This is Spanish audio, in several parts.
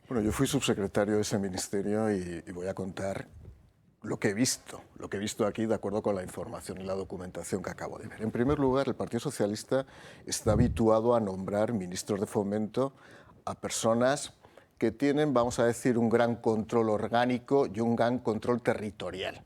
Bueno, yo fui subsecretario de ese ministerio y voy a contar lo que he visto aquí de acuerdo con la información y la documentación que acabo de ver. En primer lugar, el Partido Socialista está habituado a nombrar ministros de Fomento a personas que tienen, vamos a decir, un gran control orgánico y un gran control territorial.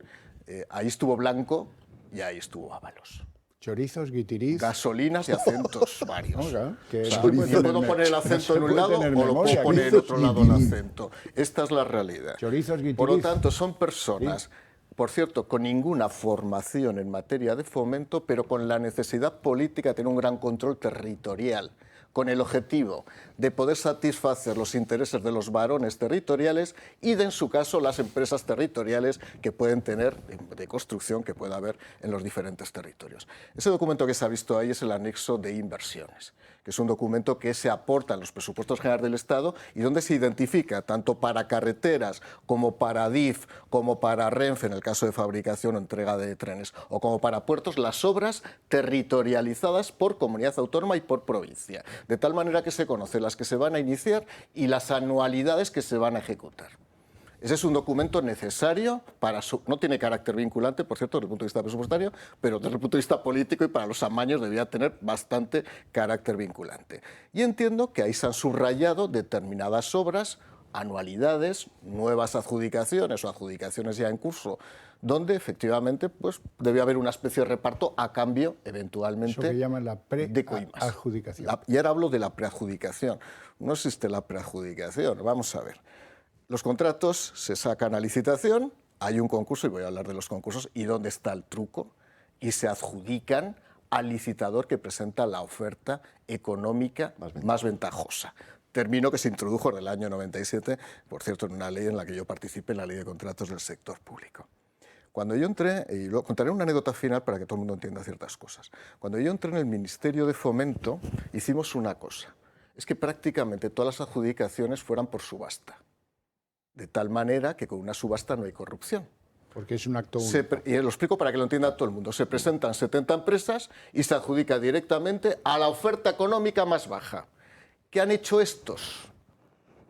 Ahí estuvo Blanco y ahí estuvo Ábalos. Chorizos, guitiriz. Gasolinas y acentos varios. Oiga, que O sea, no yo puedo poner el acento en un lado o lo puedo poner en otro lado el acento. Esta es la realidad. Chorizos, guitiriz. Por lo tanto, son personas, por cierto, con ninguna formación en materia de fomento, pero con la necesidad política de tener un gran control territorial, con el objetivo de poder satisfacer los intereses de los varones territoriales y de, en su caso, las empresas territoriales que pueden tener, de construcción que pueda haber en los diferentes territorios. Ese documento que se ha visto ahí es el anexo de inversiones, que es un documento que se aporta en los presupuestos generales del Estado y donde se identifica, tanto para carreteras como para DIF, como para Renfe, en el caso de fabricación o entrega de trenes, o como para puertos, las obras territorializadas por comunidad autónoma y por provincia, de tal manera que se conocen las que se van a iniciar y las anualidades que se van a ejecutar. Ese es un documento necesario no tiene carácter vinculante, por cierto, desde el punto de vista presupuestario, pero desde el punto de vista político y para los amaños debía tener bastante carácter vinculante. Y entiendo que ahí se han subrayado determinadas obras, anualidades, nuevas adjudicaciones o adjudicaciones ya en curso, donde efectivamente pues, debe haber una especie de reparto a cambio, eventualmente, eso que llaman la preadjudicación. Y ahora hablo de la preadjudicación. No existe la preadjudicación. Vamos a ver. Los contratos se sacan a licitación, hay un concurso, y voy a hablar de los concursos, y dónde está el truco, y se adjudican al licitador que presenta la oferta económica más ventajosa. Término que se introdujo en el año 97, por cierto, en una ley en la que yo participé, en la Ley de Contratos del Sector Público. Cuando yo entré, y luego contaré una anécdota final para que todo el mundo entienda ciertas cosas. Cuando yo entré en el Ministerio de Fomento, hicimos una cosa, es que prácticamente todas las adjudicaciones fueran por subasta. De tal manera que con una subasta no hay corrupción. Porque es un acto único. Y lo explico para que lo entienda todo el mundo. Se presentan 70 empresas y se adjudica directamente a la oferta económica más baja. ¿Qué han hecho estos?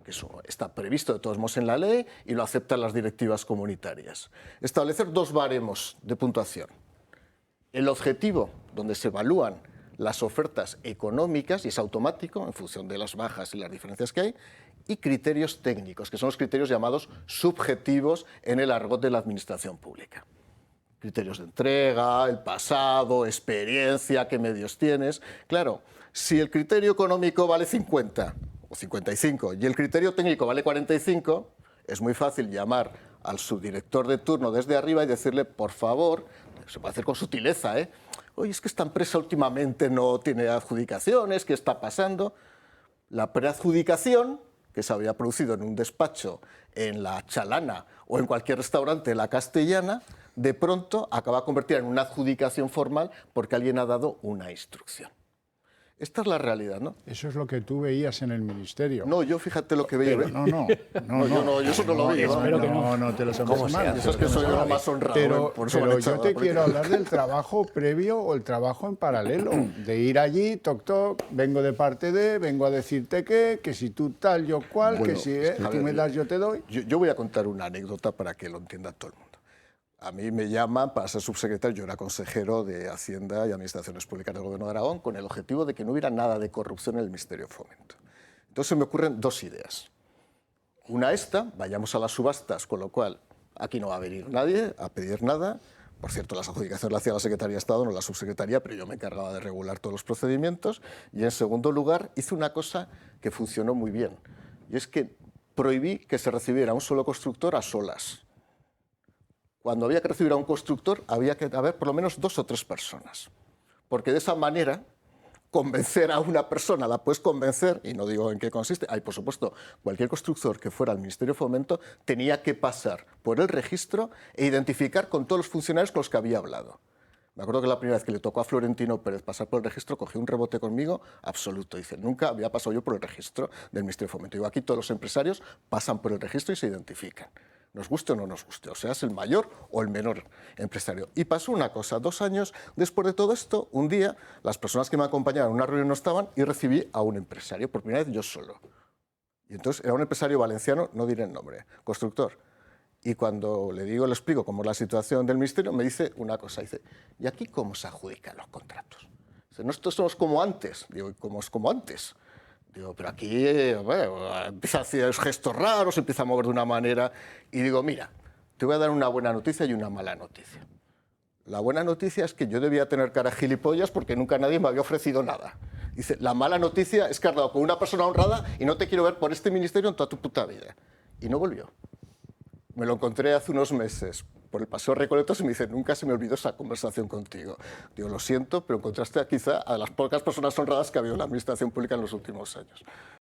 Que eso está previsto de todos modos en la ley y lo aceptan las directivas comunitarias. Establecer dos baremos de puntuación. El objetivo, donde se evalúan las ofertas económicas, y es automático en función de las bajas y las diferencias que hay, y criterios técnicos, que son los criterios llamados subjetivos en el argot de la administración pública. Criterios de entrega, el pasado, experiencia, qué medios tienes. Claro, si el criterio económico vale 50 o 55 y el criterio técnico vale 45, es muy fácil llamar al subdirector de turno desde arriba y decirle, por favor, se puede hacer con sutileza, oye, es que esta empresa últimamente no tiene adjudicaciones, ¿qué está pasando? La preadjudicación, que se había producido en un despacho en la Chalana o en cualquier restaurante de la Castellana, de pronto acaba convertida en una adjudicación formal porque alguien ha dado una instrucción. Esta es la realidad, ¿no? Eso es lo que tú veías en el ministerio. No, yo fíjate lo que veía. Pero yo eso no lo vi. Espero que no te lo tomes mal. Eso es que soy lo más honrado. Pero yo te quiero hablar del trabajo previo o el trabajo en paralelo. De ir allí, toc, toc, vengo de parte de, vengo a decirte que si tú tal, yo cual, bueno, que si tú me das, yo te doy. Yo voy a contar una anécdota para que lo entienda todo el mundo. A mí me llaman para ser subsecretario, yo era consejero de Hacienda y Administraciones Públicas del Gobierno de Aragón, con el objetivo de que no hubiera nada de corrupción en el Ministerio de Fomento. Entonces se me ocurren dos ideas. Una esta, vayamos a las subastas, con lo cual aquí no va a venir nadie a pedir nada. Por cierto, las adjudicaciones las hacía la Secretaría de Estado, no la Subsecretaría, pero yo me encargaba de regular todos los procedimientos. Y en segundo lugar, hice una cosa que funcionó muy bien, y es que prohibí que se recibiera un solo constructor a solas. Cuando había que recibir a un constructor, había que haber por lo menos 2 o 3 personas. Porque de esa manera, convencer a una persona, la puedes convencer, y no digo en qué consiste, por supuesto, cualquier constructor que fuera al Ministerio de Fomento tenía que pasar por el registro e identificar con todos los funcionarios con los que había hablado. Me acuerdo que la primera vez que le tocó a Florentino Pérez pasar por el registro, cogió un rebote conmigo absoluto. Dice, nunca había pasado yo por el registro del Ministerio de Fomento. Digo, aquí todos los empresarios pasan por el registro y se identifican. Nos guste o no nos guste, o seas el mayor o el menor empresario. Y pasó una cosa, 2 años después de todo esto, un día, las personas que me acompañaban en una reunión no estaban y recibí a un empresario, por primera vez yo solo. Y entonces era un empresario valenciano, no diré el nombre, constructor. Y cuando le explico cómo es la situación del ministerio, me dice una cosa, dice, ¿y aquí cómo se adjudican los contratos? Dice, nosotros somos como antes. Digo, ¿y cómo es como antes? Digo, pero aquí empieza a hacer gestos raros, empieza a mover de una manera. Y digo, mira, te voy a dar una buena noticia y una mala noticia. La buena noticia es que yo debía tener cara gilipollas porque nunca nadie me había ofrecido nada. Dice, la mala noticia es que has dado con una persona honrada y no te quiero ver por este ministerio en toda tu puta vida. Y no volvió. Me lo encontré hace unos meses por el Paseo Recoletos y me dice, nunca se me olvidó esa conversación contigo. Digo, lo siento, pero encontraste quizá a las pocas personas honradas que ha habido en la administración pública en los últimos años.